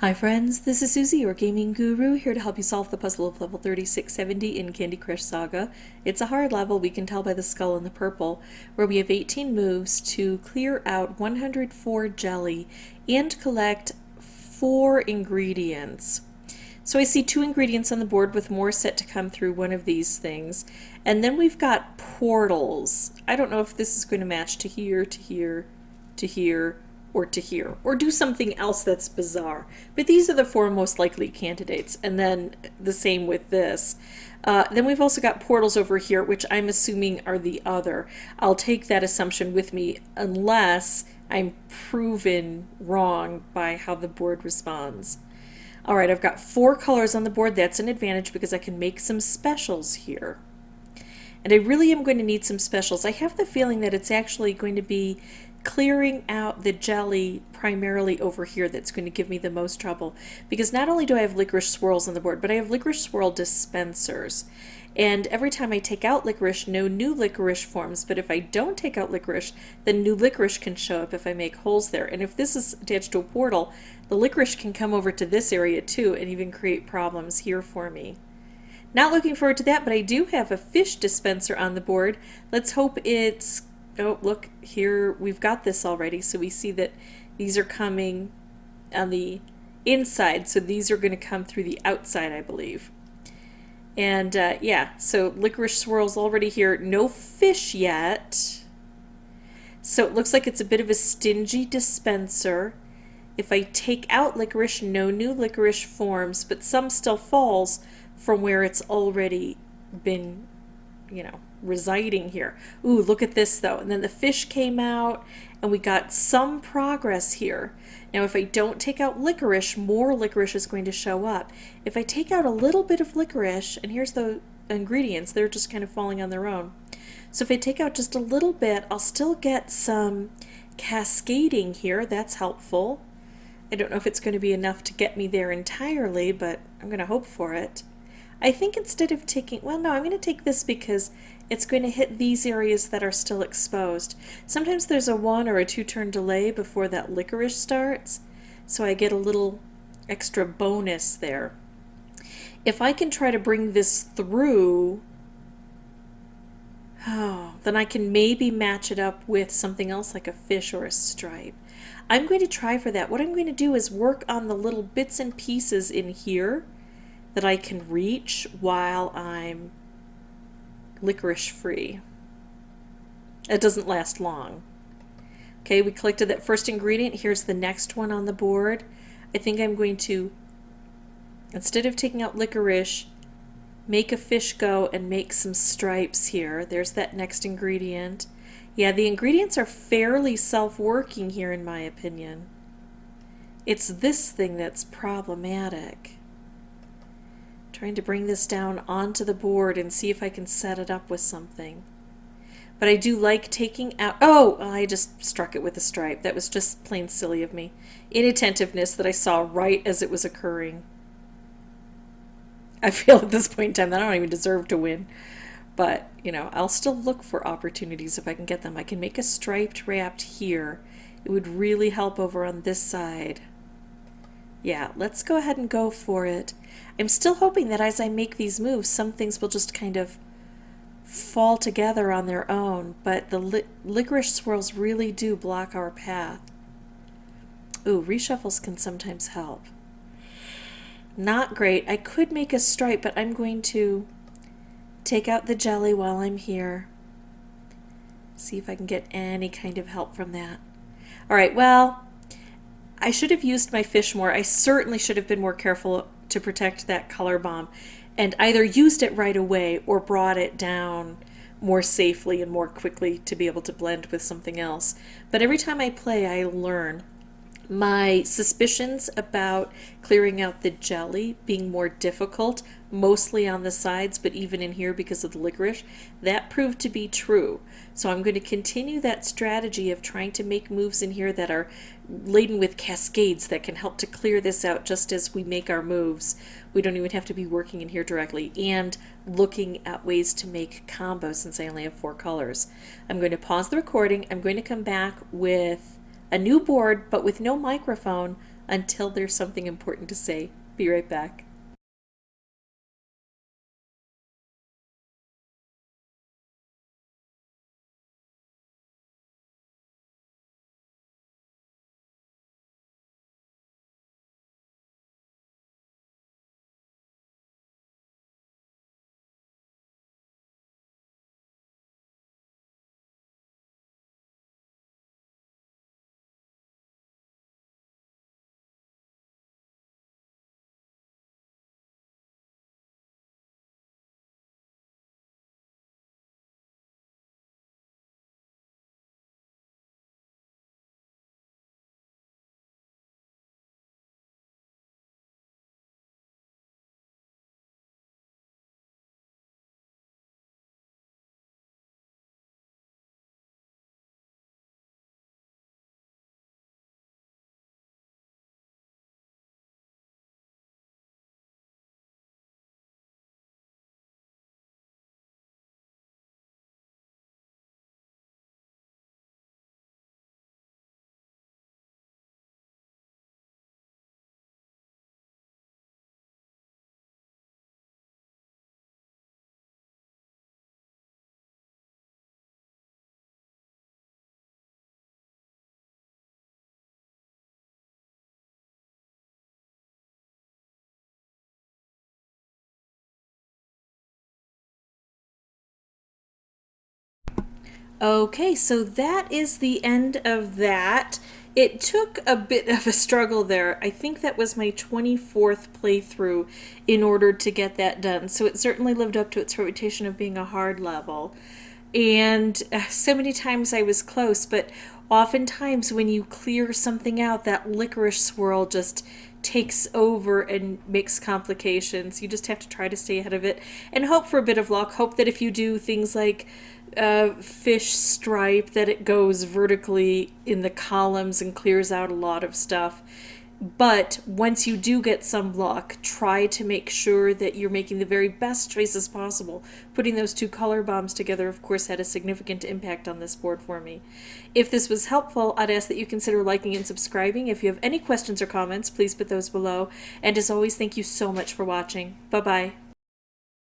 Hi friends, this is Susie, your gaming guru, here to help you solve the puzzle of level 3670 in Candy Crush Saga. It's a hard level, we can tell by the skull in the purple, where we have 18 moves to clear out 104 jelly and collect 4 ingredients. So I see 2 ingredients on the board with more set to come through one of these things. And then we've got portals. I don't know if this is going to match to here, to here, to here, or to here, or do something else that's bizarre. But these are the 4 most likely candidates, and then the same with this. Then we've also got portals over here, which I'm assuming are the other. I'll take that assumption with me unless I'm proven wrong by how the board responds. Alright, I've got 4 colors on the board. That's an advantage because I can make some specials here. And I really am going to need some specials. I have the feeling that it's actually going to be clearing out the jelly primarily over here that's going to give me the most trouble, because not only do I have licorice swirls on the board, but I have licorice swirl dispensers, and every time I take out licorice, no new licorice forms. But if I don't take out licorice, then new licorice can show up if I make holes there. And if this is attached to a portal, the licorice can come over to this area too and even create problems here for me. Not looking forward to that, but I do have a fish dispenser on the board. Let's hope it's... Oh, look, here we've got this already, so we see that these are coming on the inside, so these are going to come through the outside, I believe. And yeah, so licorice swirls already here. No fish yet. So it looks like it's a bit of a stingy dispenser. If I take out licorice, no new licorice forms, but some still falls from where it's already been, residing here. Ooh, look at this though. And then the fish came out and we got some progress here. Now if I don't take out licorice, more licorice is going to show up. If I take out a little bit of licorice, and here's the ingredients, they're just kind of falling on their own. So if I take out just a little bit, I'll still get some cascading here. That's helpful. I don't know if it's going to be enough to get me there entirely, but I'm going to hope for it. I think instead of taking, well, no, I'm going to take this because it's going to hit these areas that are still exposed. Sometimes there's a 1 or a 2 turn delay before that licorice starts, so I get a little extra bonus there. If I can try to bring this through, then I can maybe match it up with something else like a fish or a stripe. I'm going to try for that. What I'm going to do is work on the little bits and pieces in here that I can reach while I'm licorice free. It doesn't last long. Okay, we collected that first ingredient. Here's the next one on the board. I think I'm going to, instead of taking out licorice, make a fish go and make some stripes here. There's that next ingredient. Yeah, the ingredients are fairly self-working here in my opinion. It's this thing that's problematic. Trying to bring this down onto the board and see if I can set it up with something. But I do like taking out... Oh, I just struck it with a stripe. That was just plain silly of me. Inattentiveness that I saw right as it was occurring. I feel at this point in time that I don't even deserve to win. But, I'll still look for opportunities if I can get them. I can make a striped wrapped here. It would really help over on this side. Yeah, let's go ahead and go for it. I'm still hoping that as I make these moves, some things will just kind of fall together on their own, but the licorice swirls really do block our path. Ooh, reshuffles can sometimes help. Not great. I could make a stripe, but I'm going to take out the jelly while I'm here. See if I can get any kind of help from that. Alright, well, I should have used my fish more. I certainly should have been more careful to protect that color bomb and either used it right away or brought it down more safely and more quickly to be able to blend with something else. But every time I play, I learn. My suspicions about clearing out the jelly being more difficult, mostly on the sides, but even in here because of the licorice, that proved to be true. So I'm going to continue that strategy of trying to make moves in here that are laden with cascades that can help to clear this out just as we make our moves. We don't even have to be working in here directly, and looking at ways to make combos since I only have 4 colors. I'm going to pause the recording. I'm going to come back with a new board, but with no microphone, until there's something important to say. Be right back. Okay, so that is the end of that. It took a bit of a struggle there. I think that was my 24th playthrough in order to get that done. So it certainly lived up to its reputation of being a hard level. And so many times I was close, but oftentimes when you clear something out, that licorice swirl just takes over and makes complications. You just have to try to stay ahead of it and hope for a bit of luck. Hope that if you do things like fish stripe, that it goes vertically in the columns and clears out a lot of stuff. But once you do get some luck, try to make sure that you're making the very best choices possible. Putting those two color bombs together, of course, had a significant impact on this board for me. If this was helpful, I'd ask that you consider liking and subscribing. If you have any questions or comments, please put those below. And as always, thank you so much for watching. Bye-bye.